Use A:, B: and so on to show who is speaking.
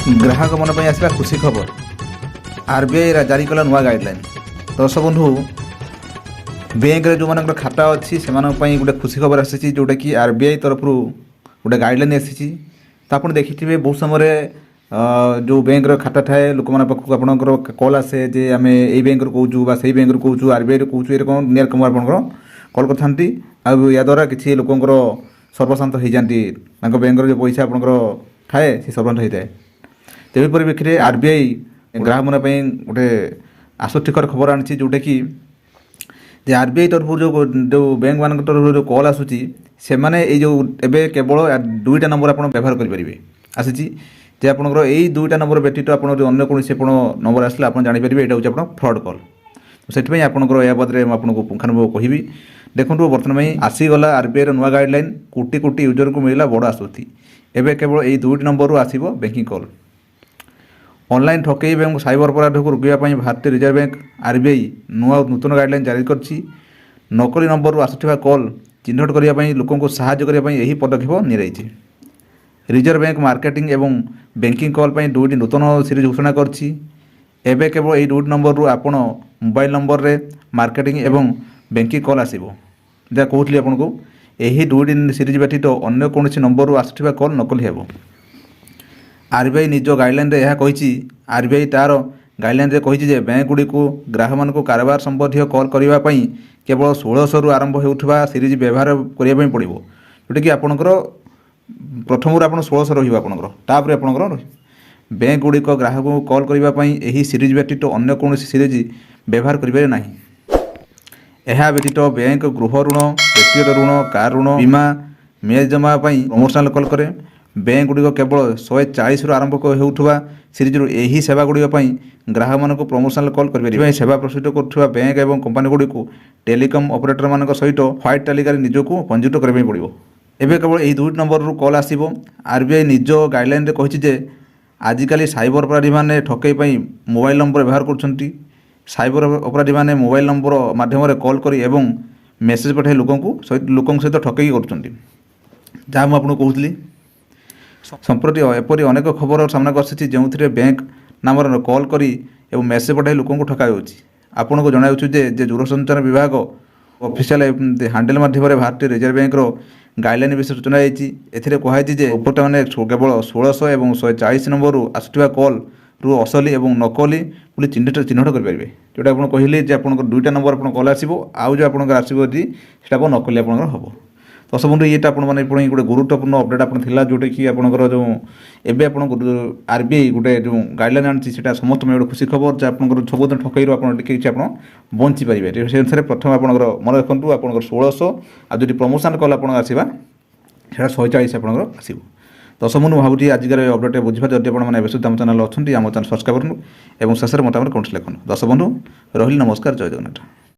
A: ग्राहक मन आसला खुशी खबर आरबीआई जारी कला नुआ गाइडलाइन। दर्शक बंधु बैंक रे जो मान खाता अच्छी से गोटे खुशी खबर आसी जोटा कि आरबीआई तरफ गोटे गाइडलाइन आसी। तो आप देखिए बहुत समय जो बैंक खाता थाए लोक मैंने पाखक आपंकर कल आसे जे आम यही बैंक कौचु से बैंक कौचु आरबीआई कौचु ये नियर कम आपंकर कल करते या द्वारा किसी लोकंर सर्वशांत हो जाती बैंक जो पैसा आपंकर थाए से सर्वशांत होता है। तेज परिप्रेक्षी में आरबीआई ग्राहक मन गोटे आश्वस्तिकर खबर आनी जोटा कि आरबीआई तरफ जो बैंक मान तरफ जो कल आसूँ से मैंने जो एवं केवल दुईटा नंबर आप व्यवहार करेंगे आसी जे आपंकर यही दुईटा नंबर व्यतीत आप अन्य कौन नंबर आसला आप जानीपारे यहाँ हूँ आप फ्रड कल। तो से आपंकर या बदले आपको पुंखानुपुंख कहि देखो बर्तमान आसीगला आरबीआई नुआ गाइडलाइन कोटी कोटी यूजर को मिलला बड़ आश्वस्ति। एवं केवल यही दुईटी नंबर आसो बैंकिंग कल। ऑनलाइन ठकई और साइबर अपराध को रोकने भारतीय रिजर्व बैंक आरबीआई नूतन गाइडलाइन जारी कर नकली नंबर आसुवा कल चिन्हट करने लोक साहाय्य करने यही पदक्षेप नि रिजर्व बैंक मार्केटिंग एवं बैंकिंग कल पर दुईटी नूतन सीरीज घोषणा करछि। एबे केवल यही दुईटी नंबर रू आपण मोबाइल नंबर रे मार्केटिंग एवं बैंकिंग कल आसीबो। जहाँ कहूली आपको यही दुईटी सीरीज व्यतीत अन्य कौन नंबर रू आसुवा कल नकली हेबो। आरबीआई निज गाइडलाइन यह कही आरबीआई तार गाइडलाइन कही बैंक गुड़ी को ग्राहक मान कारोबार संबंधी कल करने केवल 1600 रु आरंभ होता सीरीज व्यवहार करने पड़ो जोटा कि आपंकर प्रथम आप 1600 रहा आपंकर बैंक गुड़िक ग्राहक को कल करने यही सीरीज व्यतीत अन्य कौन सीरीज व्यवहार करें ना। यह व्यतीत बैंक गृह ऋण व्यक्तिगत ऋण कार ऋण बीमा मेज जमा प्रमोशनल कल करे। बैंक गुड़िक केवल 140 रु आरंभ होता सीरीज यही सेवा गुड़िक ग्राहक मान प्रमोशनल कल करें। सेवा प्रस्तुत करुवा बैंक और कंपनी गुड़िक टेलीकम ऑपरेटर मान सहित व्हाइट तालिकार निजक पंजीकृत करने पड़ो। एवं केवल यही दुईट नंबर रू कल आसो। आरबीआई निज गाइडलाइन कही आजिकल साइबर अपराधी मैंने ठकई मोबाइल नंबर व्यवहार कर साइबर अपराधी मैंने मोबाइल नंबर मध्यम कल कर मेसेज पठाई लोक सहित ठकई कर जहाँ मुझे कहूली संप्रति एपरी अनेक खबर सामना आसी जो बैंक नाम कल कर मेसेज पठाई लोक ठका आपन को जनाऊँ जे दूरसंचार विभाग ऑफिशियल हैंडल माध्यम भारतीय रिजर्व बैंक गाइडलाइन विषय सूचना कहुई उपभोक्ता मैंने केवल 1600 और 140 नंबर आसुवा कल रु असली और नकली बोली चिन्हट करेंगे जोटा आप कहले आप दुईटा नंबर आप कल आसो आउ जो आप आसो नकली आप हम। दर्शक बंधु ये मैंने गोटे गुरुत्वपूर्ण अपडेट आप जोटा कि आपंकर जो एवं आरबीआई गोटे जो गाइडलाइन आनी से समस्त गोटे खुशी खबर जो आप सब ठकई किसी आप बची पारे से अनुसार प्रथम आप मन रखु आप 1600 आज प्रमोशन कल आप आसवा से 140 आप आसो। दर्शक बंधु भावी आजिकार अपडेट बुझा जब आपने सुधा आम चैनल अच्छा आम चैनल सब्सक्राइब करूँ और शेष मतामत कमेंट लिखूँ। दर्शक बंधु रही नमस्कार जय जगन्नाथ।